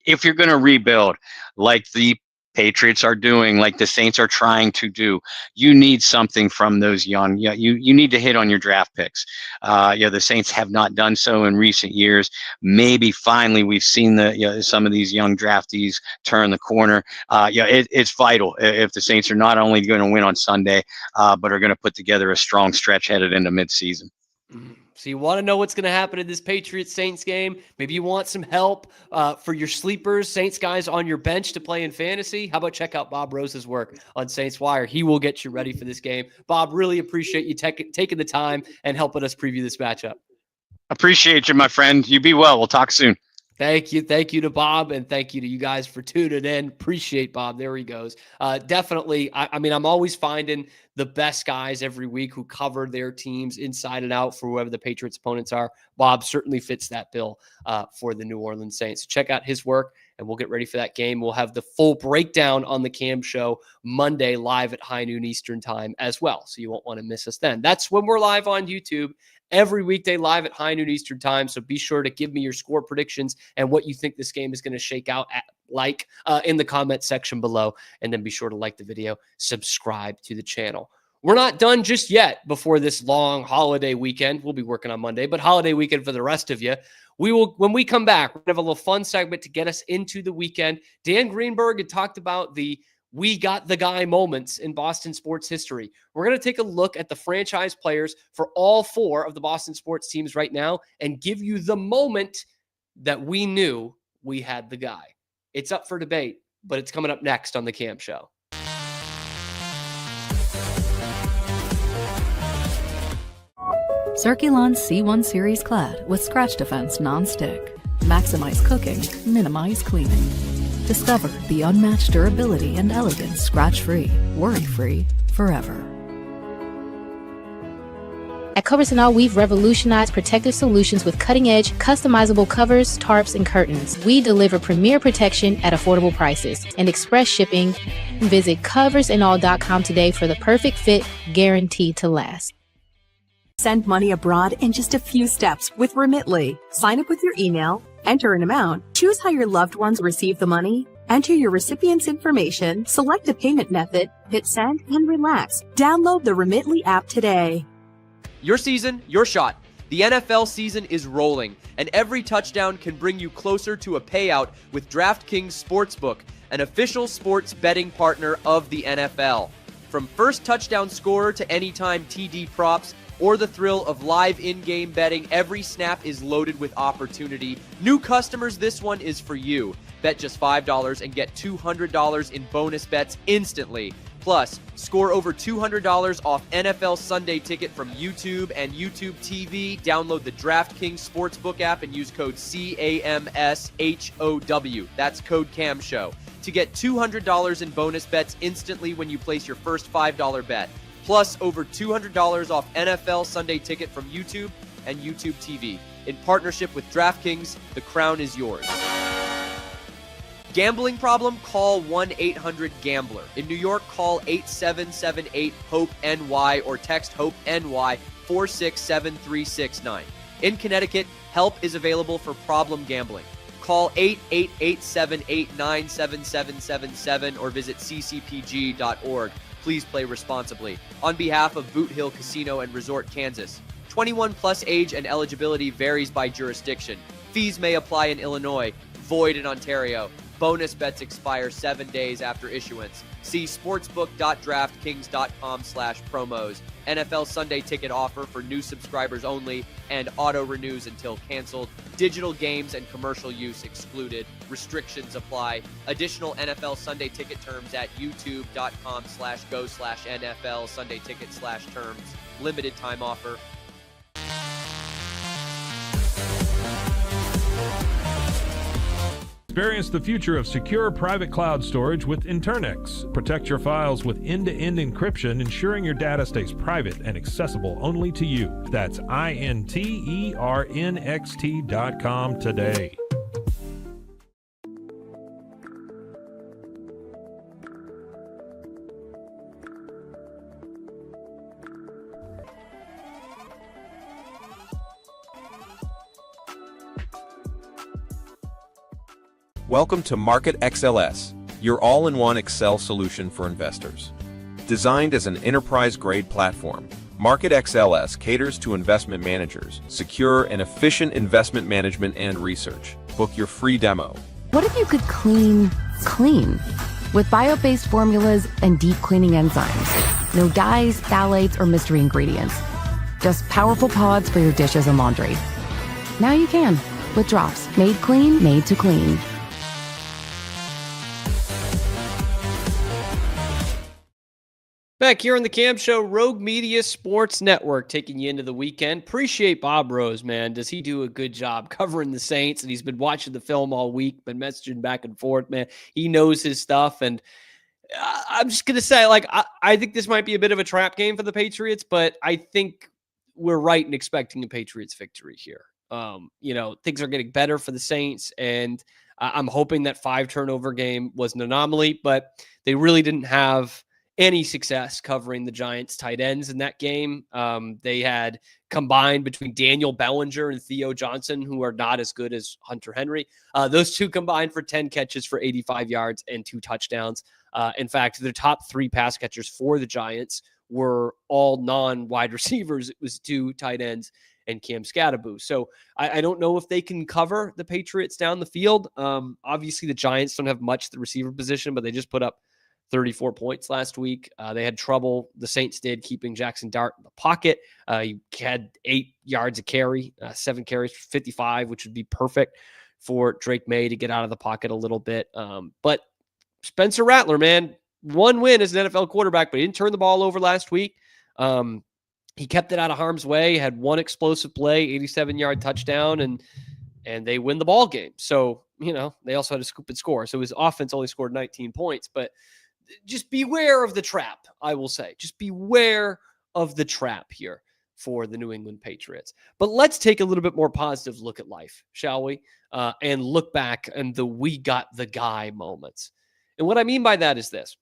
Speaker 10: if you're going to rebuild like the Patriots are doing, like the Saints are trying to do, you need something from those young. Yeah, you need to hit on your draft picks. The Saints have not done so in recent years. Maybe finally we've seen some of these young draftees turn the corner. It's vital if the Saints are not only going to win on Sunday, but are going to put together a strong stretch headed into midseason.
Speaker 3: So you want to know what's going to happen in this Patriots-Saints game? Maybe you want some help for your sleepers, Saints guys on your bench to play in fantasy? How about check out Bob Rose's work on Saints Wire? He will get you ready for this game. Bob, really appreciate you taking the time and helping us preview this matchup.
Speaker 10: Appreciate you, my friend. You be well. We'll talk soon.
Speaker 3: Thank you. Thank you to Bob, and thank you to you guys for tuning in. Appreciate Bob. There he goes. Definitely, I'm always finding the best guys every week who cover their teams inside and out for whoever the Patriots opponents are. Bob certainly fits that bill for the New Orleans Saints. Check out his work, and we'll get ready for that game. We'll have the full breakdown on the Cam Show Monday live at high noon Eastern time as well, so you won't want to miss us then. That's when we're live on YouTube. Every weekday live at high noon Eastern time. So be sure to give me your score predictions and what you think this game is going to shake out at in the comment section below. And then be sure to like the video, subscribe to the channel. We're not done just yet before this long holiday weekend. We'll be working on Monday, but holiday weekend for the rest of you. We will, when we come back, we're going to have a little fun segment to get us into the weekend. Dan Greenberg had talked about the we got the guy moments in Boston sports history. We're going to take a look at the franchise players for all four of the Boston sports teams right now and give you the moment that we knew we had the guy. It's up for debate, but it's coming up next on the Cam Show.
Speaker 11: Circulon C1 Series Clad with Scratch Defense Non-Stick. Maximize cooking, minimize cleaning. Discover the unmatched durability and elegance scratch-free, worry-free, forever.
Speaker 12: At Covers and All, we've revolutionized protective solutions with cutting-edge, customizable covers, tarps, and curtains. We deliver premier protection at affordable prices and express shipping. Visit coversandall.com today for the perfect fit, guaranteed to last.
Speaker 13: Send money abroad in just a few steps with Remitly. Sign up with your email, enter an amount, choose how your loved ones receive the money, enter your recipient's information, select a payment method, hit send, and relax. Download the Remitly app today.
Speaker 3: Your season, your shot. The NFL season is rolling, and every touchdown can bring you closer to a payout with DraftKings Sportsbook, an official sports betting partner of the NFL. From first touchdown scorer to anytime TD props, or the thrill of live in-game betting, every snap is loaded with opportunity. New customers, this one is for you. Bet just $5 and get $200 in bonus bets instantly. Plus, score over $200 off NFL Sunday Ticket from YouTube and YouTube TV. Download the DraftKings Sportsbook app and use code CAMSHOW. That's code CAMSHOW to get $200 in bonus bets instantly when you place your first $5 bet. Plus, over $200 off NFL Sunday Ticket from YouTube and YouTube TV. In partnership with DraftKings, the crown is yours. Gambling problem? Call 1-800-GAMBLER. In New York, call 8778-HOPE-NY or text HOPE-NY 467-369. In Connecticut, help is available for problem gambling. Call 888-789-7777 or visit ccpg.org. Please play responsibly. On behalf of Boot Hill Casino and Resort, Kansas. 21 plus age and eligibility varies by jurisdiction. Fees may apply in Illinois, void in Ontario. Bonus bets expire 7 days after issuance. See sportsbook.draftkings.com/promos. NFL Sunday Ticket offer for new subscribers only and auto renews until canceled. Digital games and commercial use excluded. Restrictions apply. Additional NFL Sunday Ticket terms at youtube.com/go/NFL Sunday Ticket/terms. Limited time offer.
Speaker 1: Experience the future of secure private cloud storage with Internix. Protect your files with end-to-end encryption, ensuring your data stays private and accessible only to you. That's INTERNXT.com today.
Speaker 14: Welcome to Market XLS, your all-in-one Excel solution for investors. Designed as an enterprise-grade platform, Market XLS caters to investment managers, secure and efficient investment management and research. Book your free demo.
Speaker 15: What if you could clean clean? With bio-based formulas and deep cleaning enzymes. No dyes, phthalates, or mystery ingredients. Just powerful pods for your dishes and laundry. Now you can, with drops made clean, made to clean.
Speaker 3: Back here on the Cam Show, Rogue Media Sports Network, taking you into the weekend. Appreciate Bob Rose, man. Does he do a good job covering the Saints? And he's been watching the film all week, been messaging back and forth, man. He knows his stuff. And I'm just going to say, like, I think this might be a bit of a trap game for the Patriots, but I think we're right in expecting a Patriots victory here. Things are getting better for the Saints, and I'm hoping that 5 turnover game was an anomaly, but they really didn't have any success covering the Giants tight ends in that game. They had combined between Daniel Bellinger and Theo Johnson, who are not as good as Hunter Henry. Those two combined for 10 catches for 85 yards and 2 touchdowns. In fact, the top 3 pass catchers for the Giants were all non-wide receivers. It was 2 tight ends and Cam Scatteraboo. So I don't know if they can cover the Patriots down the field. Obviously, the Giants don't have much at the receiver position, but they just put up 34 points last week. They had trouble, the Saints did, keeping Jackson Dart in the pocket. He had 8 yards a carry, 7 carries for 55, which would be perfect for Drake Maye to get out of the pocket a little bit. But Spencer Rattler, man, 1 win as an NFL quarterback, but he didn't turn the ball over last week. He kept it out of harm's way, had 1 explosive play, 87-yard touchdown, and they win the ball game. So, they also had a scoop and score. So his offense only scored 19 points, but just beware of the trap, I will say. Just beware of the trap here for the New England Patriots. But let's take a little bit more positive look at life, shall we? And look back and the we got the guy moments. And what I mean by that is this.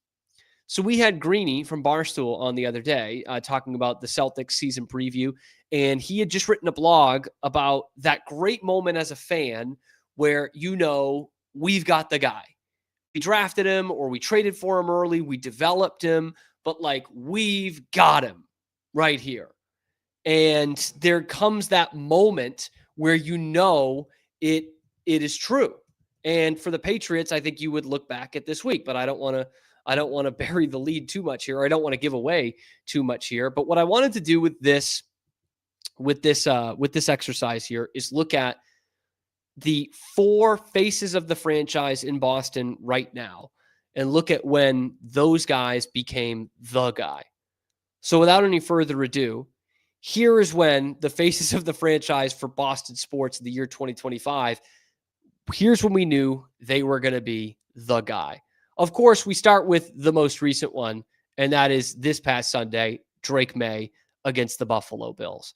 Speaker 3: So we had Greeny from Barstool on the other day talking about the Celtics season preview, and he had just written a blog about that great moment as a fan where we've got the guy. We drafted him or we traded for him early. We developed him, but we've got him right here. And there comes that moment where it is true. And for the Patriots, I think you would look back at this week, but I don't want to bury the lead too much here. I don't want to give away too much here. But what I wanted to do with this exercise here is look at the 4 faces of the franchise in Boston right now and look at when those guys became the guy. So without any further ado, here is when the faces of the franchise for Boston sports in the year 2025, here's when we knew they were going to be the guy. Of course, we start with the most recent one, and that is this past Sunday, Drake Maye against the Buffalo Bills.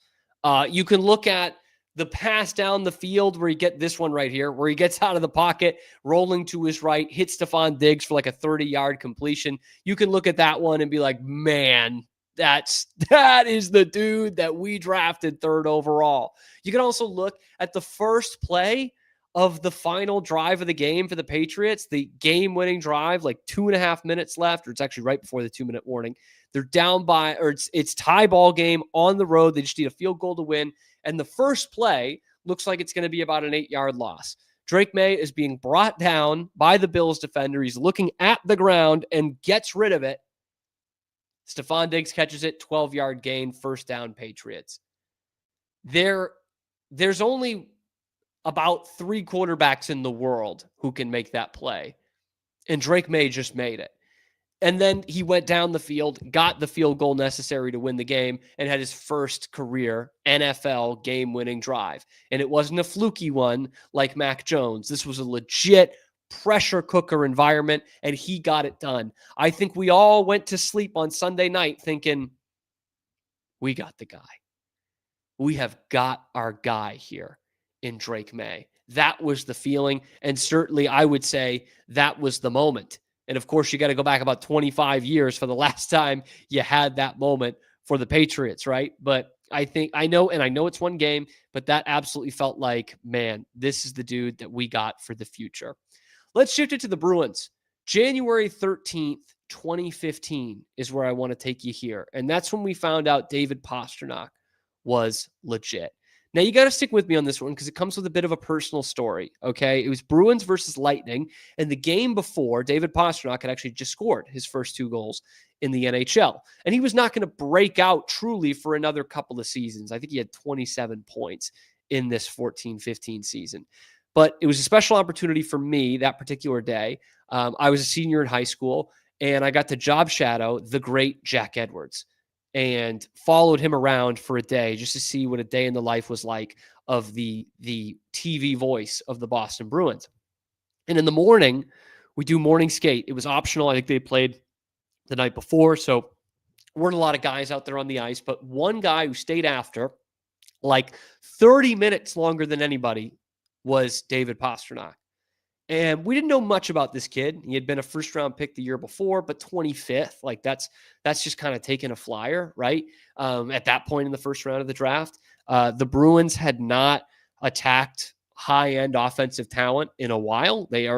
Speaker 3: You can look at the pass down the field where you get this one right here, where he gets out of the pocket, rolling to his right, hits Stephon Diggs for a 30-yard completion. You can look at that one and be like, man, that is the dude that we drafted 3rd overall. You can also look at the first play of the final drive of the game for the Patriots, the game-winning drive, 2.5 minutes left, or it's actually right before the 2-minute warning. They're down by, or it's tie ball game on the road. They just need a field goal to win. And the first play looks like it's going to be about an 8-yard loss. Drake Maye is being brought down by the Bills defender. He's looking at the ground and gets rid of it. Stephon Diggs catches it, 12-yard gain, first down Patriots. There's only about 3 quarterbacks in the world who can make that play. And Drake Maye just made it. And then he went down the field, got the field goal necessary to win the game, and had his first career NFL game-winning drive. And it wasn't a fluky one like Mac Jones. This was a legit pressure cooker environment, and he got it done. I think we all went to sleep on Sunday night thinking, we got the guy. We have got our guy here in Drake Maye. That was the feeling, and certainly I would say that was the moment. And of course, you got to go back about 25 years for the last time you had that moment for the Patriots, right? But I know it's one game, but that absolutely felt like, man, this is the dude that we got for the future. Let's shift it to the Bruins. January 13th, 2015 is where I want to take you here. And that's when we found out David Pastrnak was legit. Now, you got to stick with me on this one because it comes with a bit of a personal story, okay? It was Bruins versus Lightning, and the game before, David Pastrnak had actually just scored his first 2 goals in the NHL, and he was not going to break out truly for another couple of seasons. I think he had 27 points in this 14-15 season, but it was a special opportunity for me that particular day. I was a senior in high school, and I got to job shadow the great Jack Edwards, and followed him around for a day just to see what a day in the life was like of the TV voice of the Boston Bruins. And in the morning, we do morning skate. It was optional. I think they played the night before, so weren't a lot of guys out there on the ice, but one guy who stayed after, like 30 minutes longer than anybody, was David Pastrnak. And we didn't know much about this kid. He had been a first-round pick the year before, but 25th, like that's just kind of taking a flyer, right? At that point in the first round of the draft, the Bruins had not attacked high-end offensive talent in a while. They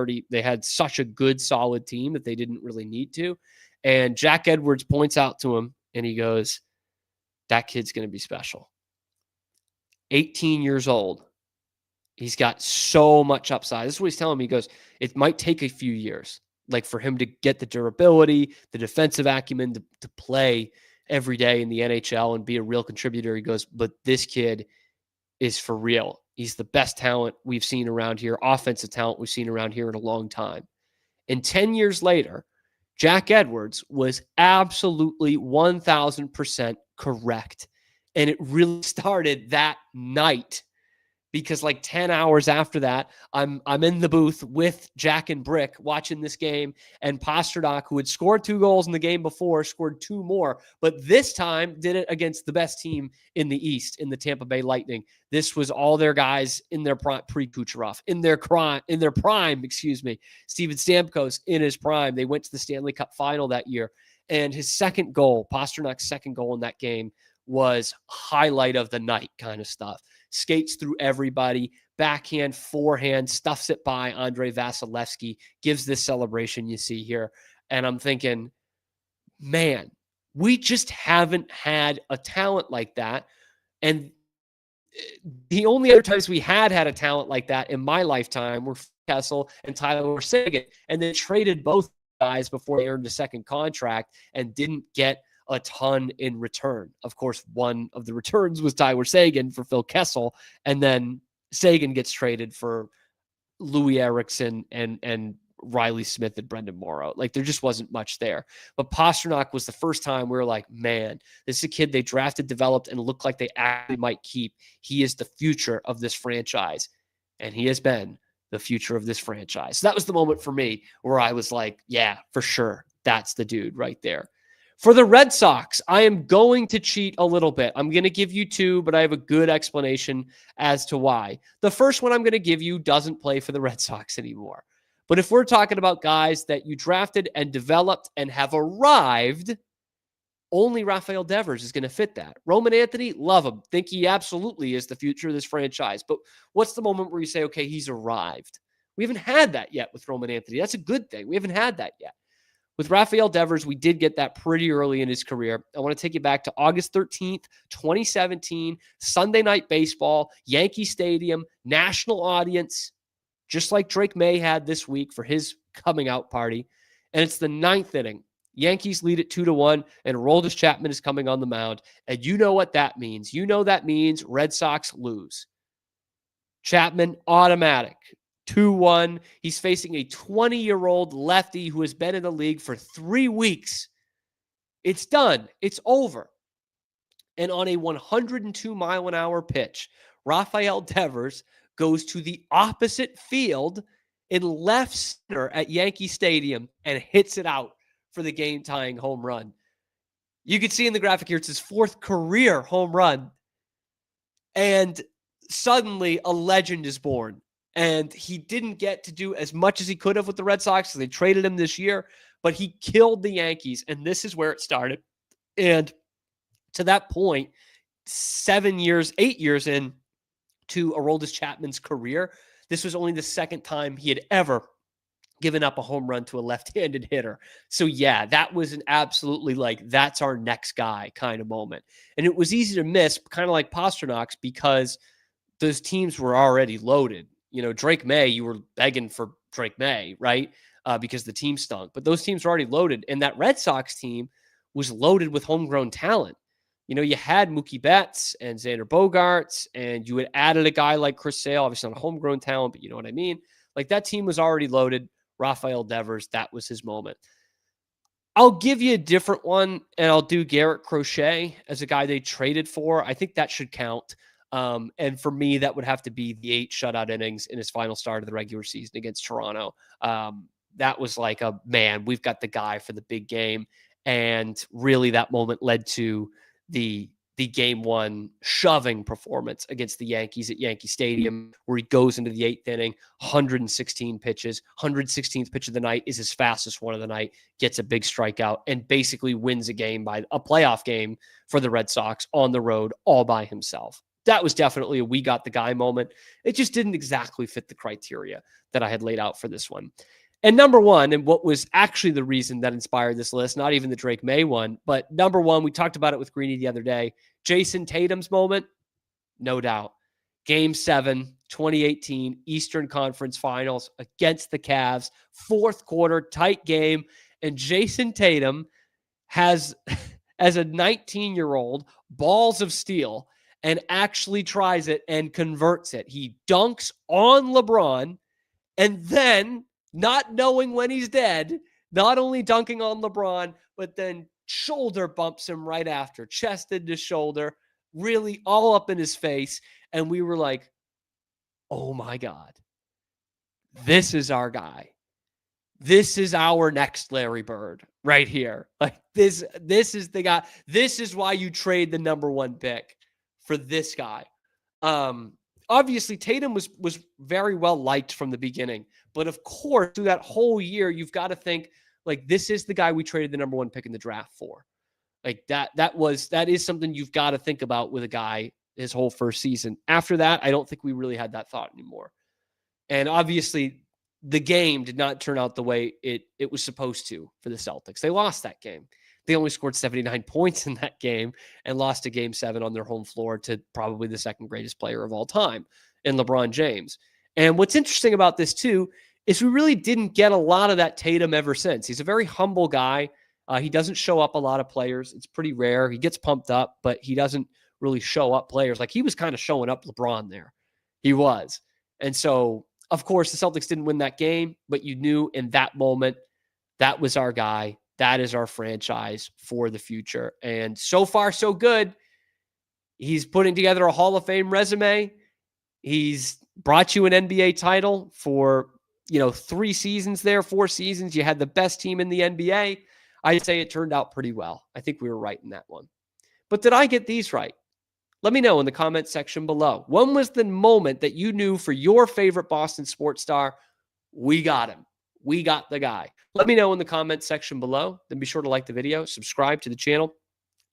Speaker 3: had such a good, solid team that they didn't really need to. And Jack Edwards points out to him, and he goes, "That kid's going to be special. 18 years old. He's got so much upside." This is what he's telling me. He goes, "It might take a few years, like for him to get the durability, the defensive acumen to play every day in the NHL and be a real contributor." He goes, "But this kid is for real. He's the best talent we've seen around here, offensive talent we've seen around here in a long time." And 10 years later, Jack Edwards was absolutely 1,000% correct. And it really started that night, because like 10 hours after that, I'm in the booth with Jack and Brick watching this game, and Pastrnak, who had scored 2 goals in the game before, scored 2 more, but this time did it against the best team in the East, in the Tampa Bay Lightning. This was all their guys in their prime, pre-Kucherov, in their prime, Steven Stamkos in his prime. They went to the Stanley Cup final that year, and his second goal, Pasternak's second goal in that game, was highlight of the night kind of stuff. Skates through everybody, backhand, forehand, stuffs it by Andrei Vasilevsky, gives this celebration you see here. And I'm thinking, man, we just haven't had a talent like that. And the only other times we had a talent like that in my lifetime were Kessel and Tyler Seguin. And they traded both guys before they earned a second contract and didn't get a ton in return. Of course, one of the returns was Tyler Seguin for Phil Kessel, and then Seguin gets traded for Louis Eriksson and Riley Smith and Brendan Morrow. Like, there just wasn't much there. But Pastrnak was the first time we were like, man, this is a kid they drafted, developed, and looked like they actually might keep. He is the future of this franchise, and he has been the future of this franchise. So that was the moment for me where I was like, yeah, for sure, that's the dude right there. For the Red Sox, I am going to cheat a little bit. I'm going to give you 2, but I have a good explanation as to why. The first one I'm going to give you doesn't play for the Red Sox anymore. But if we're talking about guys that you drafted and developed and have arrived, only Rafael Devers is going to fit that. Roman Anthony, love him. Think he absolutely is the future of this franchise. But what's the moment where you say, okay, he's arrived? We haven't had that yet with Roman Anthony. That's a good thing. We haven't had that yet. With Rafael Devers, we did get that pretty early in his career. I want to take you back to August 13th, 2017, Sunday Night Baseball, Yankee Stadium, national audience, just like Drake Maye had this week for his coming out party. And it's the 9th inning. Yankees lead it 2-1, and Aroldis Chapman is coming on the mound. And you know what that means. You know that means Red Sox lose. Chapman, automatic. 2-1. He's facing a 20-year-old lefty who has been in the league for 3 weeks. It's done. It's over. And on a 102-mile-an-hour pitch, Rafael Devers goes to the opposite field in left center at Yankee Stadium and hits it out for the game-tying home run. You can see in the graphic here, it's his 4th career home run. And suddenly a legend is born. And he didn't get to do as much as he could have with the Red Sox, so they traded him this year, but he killed the Yankees, and this is where it started. And to that point, 8 years in to Aroldis Chapman's career, this was only the second time he had ever giving up a home run to a left-handed hitter. So yeah, that was an absolutely like, that's our next guy kind of moment. And it was easy to miss, kind of like Pasternak's, because those teams were already loaded. Drake Maye, you were begging for Drake Maye, right? Because the team stunk. But those teams were already loaded. And that Red Sox team was loaded with homegrown talent. You had Mookie Betts and Xander Bogaerts, and you had added a guy like Chris Sale, obviously not a homegrown talent, but you know what I mean? Like, that team was already loaded. Rafael Devers, that was his moment. I'll give you a different one, and I'll do Garrett Crochet as a guy they traded for. I think that should count. And for me, that would have to be the 8 shutout innings in his final start of the regular season against Toronto. That was like man, we've got the guy for the big game. And really that moment led to the game 1 shoving performance against the Yankees at Yankee Stadium, where he goes into the 8th inning, 116 pitches, 116th pitch of the night is his fastest one of the night, gets a big strikeout, and basically wins a playoff game for the Red Sox on the road all by himself. That was definitely a we got the guy moment. It just didn't exactly fit the criteria that I had laid out for this one. And number 1, and what was actually the reason that inspired this list, not even the Drake Maye one, but number 1, we talked about it with Greeny the other day, Jason Tatum's moment, no doubt. Game 7, 2018 Eastern Conference Finals against the Cavs, 4th quarter, tight game, and Jason Tatum has, as a 19-year-old, balls of steel and actually tries it and converts it. He dunks on LeBron, and then, not knowing when he's dead, not only dunking on LeBron, but then shoulder bumps him right after, chest into shoulder, really all up in his face. And we were like, oh my God, this is our guy. This is our next Larry Bird right here. Like this is the guy. This is why you trade the number 1 pick for this guy. Obviously, Tatum was very well liked from the beginning. But of course, through that whole year, you've got to think, like, this is the guy we traded the number 1 pick in the draft for. Like, that is something you've got to think about with a guy his whole first season. After that, I don't think we really had that thought anymore. And obviously, the game did not turn out the way it was supposed to for the Celtics. They lost that game. They only scored 79 points in that game and lost a Game 7 on their home floor to probably the second greatest player of all time in LeBron James. And what's interesting about this, too, is we really didn't get a lot of that Tatum ever since. He's a very humble guy. He doesn't show up a lot of players. It's pretty rare. He gets pumped up, but he doesn't really show up players. Like, he was kind of showing up LeBron there. He was. And so, of course, the Celtics didn't win that game, but you knew in that moment, that was our guy. That is our franchise for the future. And so far, so good. He's putting together a Hall of Fame resume. He's brought you an NBA title for, 3 seasons there, 4 seasons. You had the best team in the NBA. I'd say it turned out pretty well. I think we were right in that one. But did I get these right? Let me know in the comment section below. When was the moment that you knew for your favorite Boston sports star, we got him? We got the guy. Let me know in the comment section below. Then be sure to like the video, subscribe to the channel,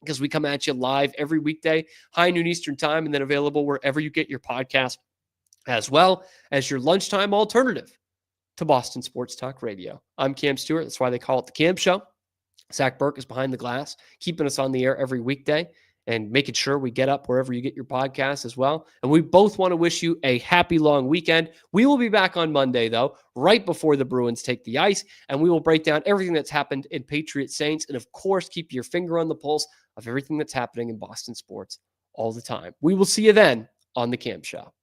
Speaker 3: because we come at you live every weekday, high noon Eastern time, and then available wherever you get your podcast, as well as your lunchtime alternative to Boston Sports Talk Radio. I'm Cam Stewart. That's why they call it the Cam Show. Zach Burke is behind the glass, keeping us on the air every weekday and making sure we get up wherever you get your podcasts as well. And we both want to wish you a happy long weekend. We will be back on Monday, though, right before the Bruins take the ice, and we will break down everything that's happened in Patriots Saints, and of course, keep your finger on the pulse of everything that's happening in Boston sports all the time. We will see you then on the Cam Show.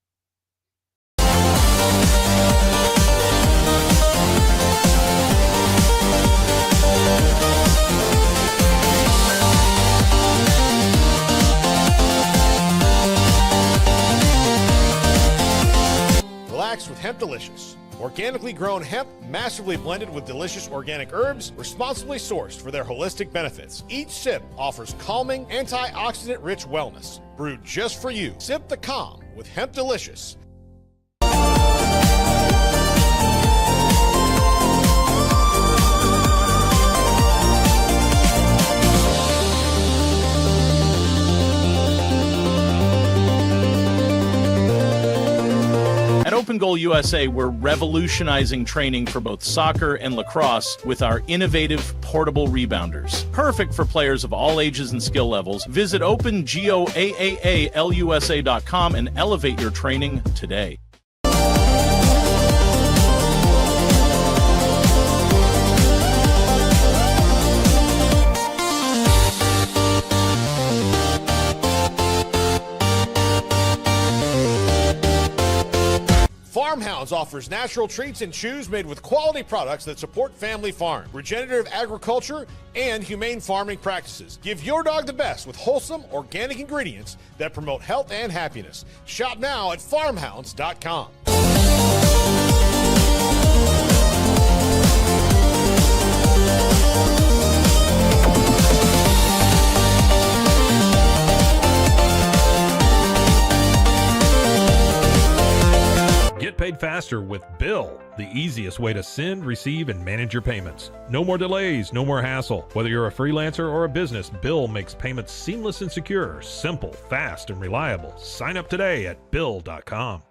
Speaker 16: Relax with Hemp Delicious. Organically grown hemp, massively blended with delicious organic herbs, responsibly sourced for their holistic benefits. Each sip offers calming, antioxidant-rich wellness. Brewed just for you. Sip the calm with Hemp Delicious.
Speaker 17: At Open Goal USA, we're revolutionizing training for both soccer and lacrosse with our innovative portable rebounders. Perfect for players of all ages and skill levels. Visit OpenGOAAALUSA.com and elevate your training today.
Speaker 16: Farmhounds offers natural treats and chews made with quality products that support family farm, regenerative agriculture, and humane farming practices. Give your dog the best with wholesome, organic ingredients that promote health and happiness. Shop now at farmhounds.com.
Speaker 1: Get paid faster with Bill, the easiest way to send, receive, and manage your payments. No more delays, no more hassle. Whether you're a freelancer or a business, Bill makes payments seamless and secure, simple, fast, and reliable. Sign up today at Bill.com.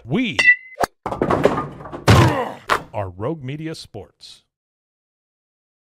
Speaker 1: We are Rogue Media Sports.